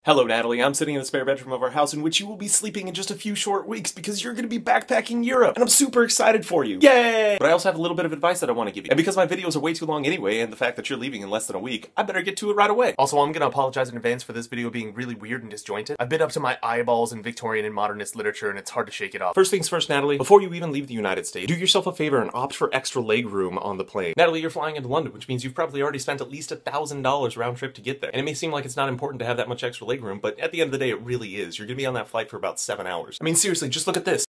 Hello, Natalie. I'm sitting in the spare bedroom of our house in which you will be sleeping in just a few short weeks because you're going to be backpacking Europe, and I'm super excited for you. Yay! But I also have a little bit of advice that I want to give you. And because my videos are way too long anyway, and the fact that you're leaving in less than a week, I better get to it right away. Also, I'm going to apologize in advance for this video being really weird and disjointed. I've been up to my eyeballs in Victorian and modernist literature, and it's hard to shake it off. First things first, Natalie, before you even leave the United States, do yourself a favor and opt for extra leg room on the plane. Natalie, you're flying into London, which means you've probably already spent at least $1,000 round trip to get there. And it may seem like it's not important to have that much extra leg room, but at the end of the day, it really is. You're gonna be on that flight for about 7 hours. I mean, seriously, just look at this.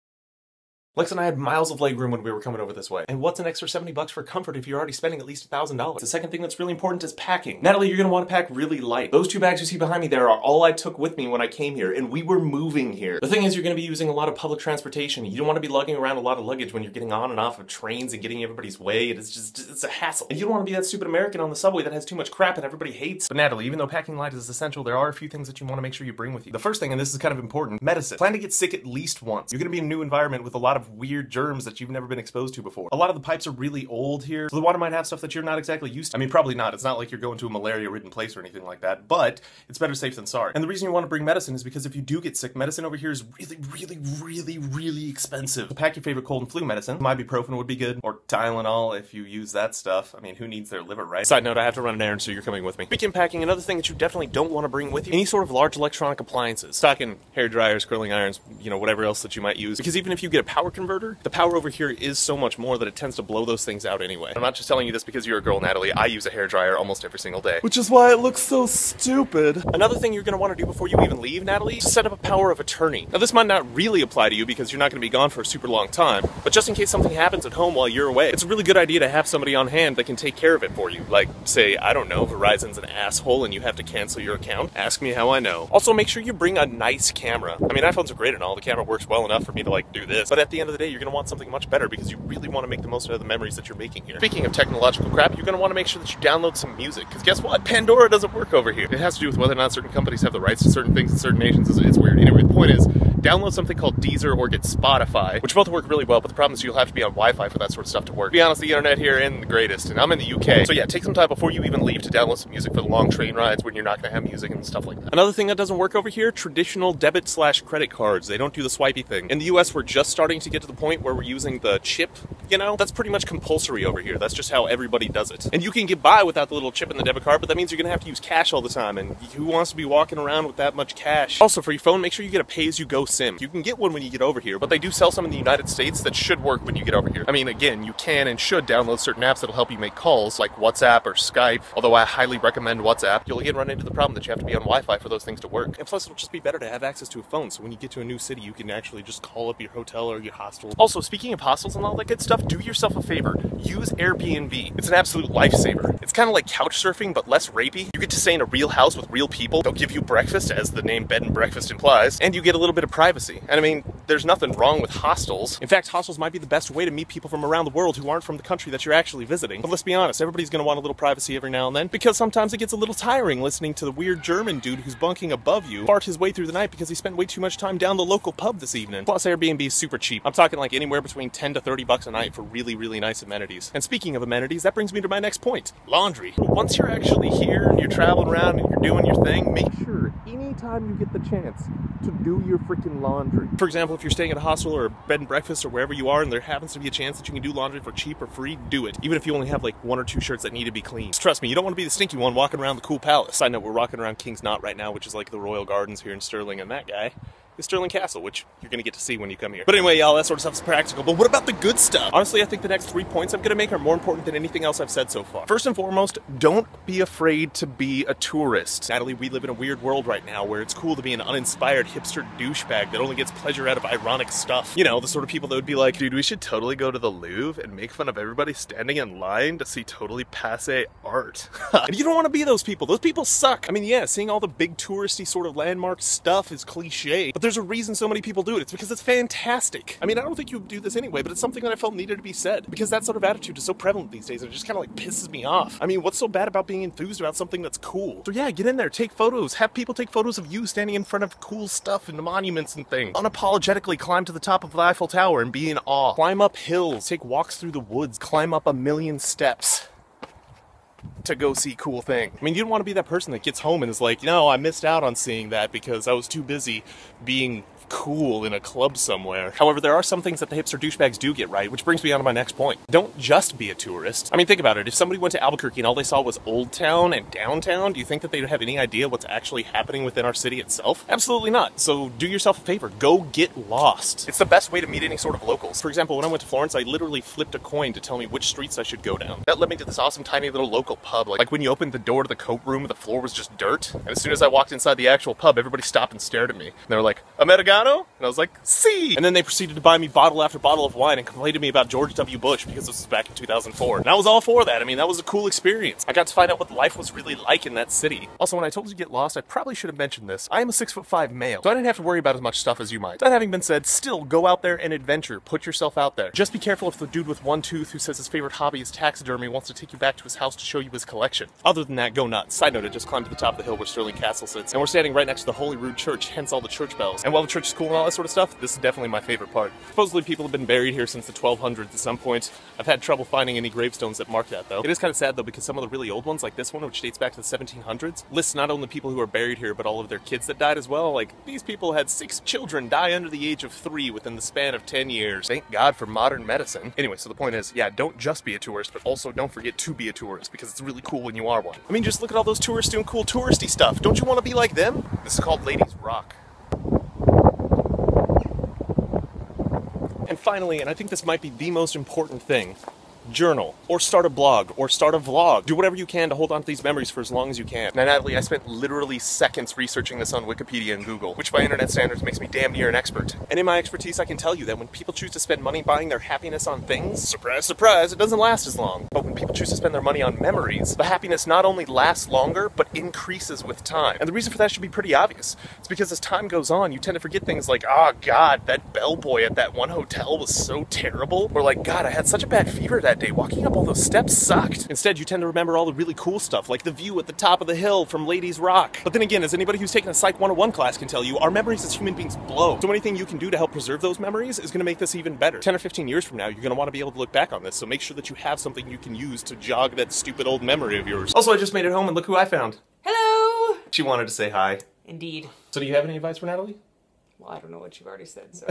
Lex and I had miles of legroom when we were coming over this way. And what's an extra 70 bucks for comfort if you're already spending at least $1,000? The second thing that's really important is packing. Natalie, you're gonna want to pack really light. Those 2 bags you see behind me there are all I took with me when I came here, and we were moving here. The thing is, you're gonna be using a lot of public transportation. You don't want to be lugging around a lot of luggage when you're getting on and off of trains and getting everybody's way. It's a hassle. And you don't want to be that stupid American on the subway that has too much crap and everybody hates. But Natalie, even though packing light is essential, there are a few things that you want to make sure you bring with you. The first thing, and this is kind of important, medicine. Plan to get sick at least once. You're gonna be in a new environment with a lot of weird germs that you've never been exposed to before. A lot of the pipes are really old here, so the water might have stuff that you're not exactly used to. I mean, probably not. It's not like you're going to a malaria-ridden place or anything like that, but it's better safe than sorry. And the reason you want to bring medicine is because if you do get sick, medicine over here is really expensive. So pack your favorite cold and flu medicine. Ibuprofen would be good, or Tylenol if you use that stuff. I mean, who needs their liver, right? Side note, I have to run an errand, so you're coming with me. Speaking of packing, another thing that you definitely don't want to bring with you, any sort of large electronic appliances. Talking hair dryers, curling irons, you know, whatever else that you might use. Because even if you get a power converter, the power over here is so much more that it tends to blow those things out anyway. I'm not just telling you this because you're a girl, Natalie. I use a hairdryer almost every single day. Which is why it looks so stupid. Another thing you're going to want to do before you even leave, Natalie, is to set up a power of attorney. Now, this might not really apply to you because you're not going to be gone for a super long time, but just in case something happens at home while you're away, it's a really good idea to have somebody on hand that can take care of it for you. Like, say, I don't know, Verizon's an asshole and you have to cancel your account. Ask me how I know. Also, make sure you bring a nice camera. I mean, iPhones are great and all. The camera works well enough for me to, like, do this. But at the end of the day, you're going to want something much better because you really want to make the most out of the memories that you're making here. Speaking of technological crap, you're going to want to make sure that you download some music, because guess what? Pandora doesn't work over here. It has to do with whether or not certain companies have the rights to certain things in certain nations. It's weird. Anyway, the point is, download something called Deezer or get Spotify, which both work really well, but the problem is you'll have to be on Wi-Fi for that sort of stuff to work. To be honest, the internet here isn't the greatest, and I'm in the UK. So yeah, take some time before you even leave to download some music for the long train rides when you're not going to have music and stuff like that. Another thing that doesn't work over here, traditional debit/credit cards. They don't do the swipey thing. In the US, we're just starting to get to the point where we're using the chip, you know? That's pretty much compulsory over here. That's just how everybody does it. And you can get by without the little chip in the debit card, but that means you're going to have to use cash all the time, and who wants to be walking around with that much cash? Also, for your phone, make sure you get a pay-as-you-go SIM. You can get one when you get over here, but they do sell some in the United States that should work when you get over here. I mean, again, you can and should download certain apps that'll help you make calls, like WhatsApp or Skype, although I highly recommend WhatsApp. You'll again run into the problem that you have to be on Wi-Fi for those things to work. And plus, it'll just be better to have access to a phone, so when you get to a new city, you can actually just call up your hotel or your hostel. Also, speaking of hostels and all that good stuff, do yourself a favor. Use Airbnb. It's an absolute lifesaver. It's kind of like couch surfing, but less rapey. You get to stay in a real house with real people. They'll give you breakfast, as the name bed and breakfast implies, and you get a little bit of privacy. And I mean, there's nothing wrong with hostels. In fact, hostels might be the best way to meet people from around the world who aren't from the country that you're actually visiting. But let's be honest, everybody's going to want a little privacy every now and then, because sometimes it gets a little tiring listening to the weird German dude who's bunking above you fart his way through the night because he spent way too much time down the local pub this evening. Plus, Airbnb is super cheap. I'm talking like anywhere between 10 to 30 bucks a night for really nice amenities. And speaking of amenities, that brings me to my next point. Laundry. Once you're actually here and you're traveling around and you're doing your thing, make sure anytime you get the chance to do your freaking laundry. For example, if you're staying at a hostel or a bed and breakfast or wherever you are and there happens to be a chance that you can do laundry for cheap or free, do it. Even if you only have like 1 or 2 shirts that need to be cleaned. Just trust me, you don't want to be the stinky one walking around the cool palace. Side note, we're walking around King's Knot right now, which is like the Royal Gardens here in Stirling, and that guy is Stirling Castle, which you're going to get to see when you come here. But anyway, y'all, that sort of stuff is practical. But what about the good stuff? Honestly, I think the next 3 points I'm going to make are more important than anything else I've said so far. First and foremost, don't be afraid to be a tourist. Natalie, we live in a weird world right now where it's cool to be an uninspired hipster douchebag that only gets pleasure out of ironic stuff. You know, the sort of people that would be like, dude, we should totally go to the Louvre and make fun of everybody standing in line to see totally passé art. And you don't want to be those people. Those people suck. I mean, yeah, seeing all the big touristy sort of landmark stuff is cliche, but there's a reason so many people do it. It's because it's fantastic. I mean, I don't think you would do this anyway, but it's something that I felt needed to be said, because that sort of attitude is so prevalent these days, and it just kind of like pisses me off. I mean, what's so bad about being enthused about something that's cool? So yeah, get in there, take photos, have people take photos of you standing in front of cool stuff and the monuments and things. Unapologetically climb to the top of the Eiffel Tower and be in awe. Climb up hills, take walks through the woods, climb up 1,000,000 steps. to go see cool things. I mean, you don't want to be that person that gets home and is like, no, I missed out on seeing that because I was too busy being cool in a club somewhere. However, there are some things that the hipster douchebags do get right, which brings me on to my next point. Don't just be a tourist. I mean, think about it. If somebody went to Albuquerque and all they saw was Old Town and downtown, do you think that they'd have any idea what's actually happening within our city itself? Absolutely not. So do yourself a favor. Go get lost. It's the best way to meet any sort of locals. For example, when I went to Florence, I literally flipped a coin to tell me which streets I should go down. That led me to this awesome tiny little local pub. Like when you opened the door to the coat room, the floor was just dirt. And as soon as I walked inside the actual pub, everybody stopped and stared at me. And they were like, Americano? And I was like, see. And then they proceeded to buy me bottle after bottle of wine and complain to me about George W. Bush because this was back in 2004. And I was all for that. I mean, that was a cool experience. I got to find out what life was really like in that city. Also, when I told you to get lost, I probably should have mentioned this. I am a 6'5" male, so I didn't have to worry about as much stuff as you might. That having been said, still go out there and adventure. Put yourself out there. Just be careful if the dude with one tooth who says his favorite hobby is taxidermy wants to take you back to his house to show you his collection. Other than that, go nuts. Side note, I just climbed to the top of the hill where Stirling Castle sits, and we're standing right next to the Holy Rood Church, hence all the church bells. And while the church is cool and all that sort of stuff, this is definitely my favorite part. Supposedly people have been buried here since the 1200s at some point. I've had trouble finding any gravestones that mark that though. It is kind of sad though because some of the really old ones, like this one which dates back to the 1700s, lists not only people who are buried here but all of their kids that died as well. Like, these people had 6 children die under the age of 3 within the span of 10 years. Thank God for modern medicine. Anyway, so the point is, yeah, don't just be a tourist, but also don't forget to be a tourist because it's really cool when you are one. I mean, just look at all those tourists doing cool touristy stuff. Don't you want to be like them? This is called Ladies Rock. And finally, and I think this might be the most important thing, journal, or start a blog, or start a vlog. Do whatever you can to hold on to these memories for as long as you can. Now, Natalie, I spent literally seconds researching this on Wikipedia and Google, which by internet standards makes me damn near an expert. And in my expertise, I can tell you that when people choose to spend money buying their happiness on things, surprise, surprise, it doesn't last as long. But when people choose to spend their money on memories, the happiness not only lasts longer, but increases with time. And the reason for that should be pretty obvious. It's because as time goes on, you tend to forget things like, oh God, that bellboy at that one hotel was so terrible. Or like, God, I had such a bad fever that day. Walking up all those steps sucked. Instead, you tend to remember all the really cool stuff, like the view at the top of the hill from Ladies Rock. But then again, as anybody who's taken a Psych 101 class can tell you, our memories as human beings blow. So anything you can do to help preserve those memories is going to make this even better. 10 or 15 years from now, you're going to want to be able to look back on this, so make sure that you have something you can use to jog that stupid old memory of yours. Also, I just made it home and look who I found. Hello! She wanted to say hi. Indeed. So do you have any advice for Natalie? Well, I don't know what you've already said, so...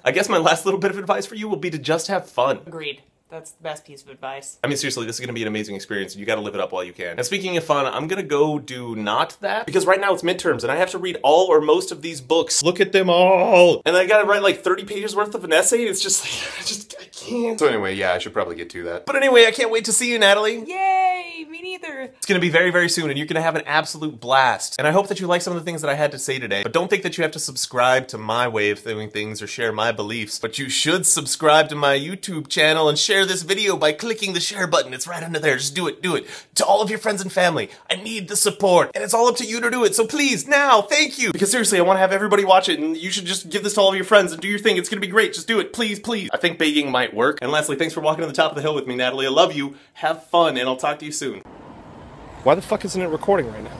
I guess my last little bit of advice for you will be to just have fun. Agreed. That's the best piece of advice. I mean, seriously, this is going to be an amazing experience, and you got to live it up while you can. And speaking of fun, I'm going to go do not that, because right now it's midterms, and I have to read all or most of these books. Look at them all! And I got to write like 30 pages worth of an essay, and it's just like, I can't. So anyway, yeah, I should probably get to that. But anyway, I can't wait to see you, Natalie! Yay! Me neither! It's going to be very, very soon, and you're going to have an absolute blast. And I hope that you like some of the things that I had to say today, but don't think that you have to subscribe to my way of doing things or share my beliefs. But you should subscribe to my YouTube channel and share this video by clicking the share button. It's right under there. Just do it. Do it. To all of your friends and family. I need the support. And it's all up to you to do it. So please, now, thank you. Because seriously, I want to have everybody watch it, and you should just give this to all of your friends and do your thing. It's going to be great. Just do it. Please, please. I think begging might work. And lastly, thanks for walking to the top of the hill with me, Natalie. I love you. Have fun, and I'll talk to you soon. Why the fuck isn't it recording right now?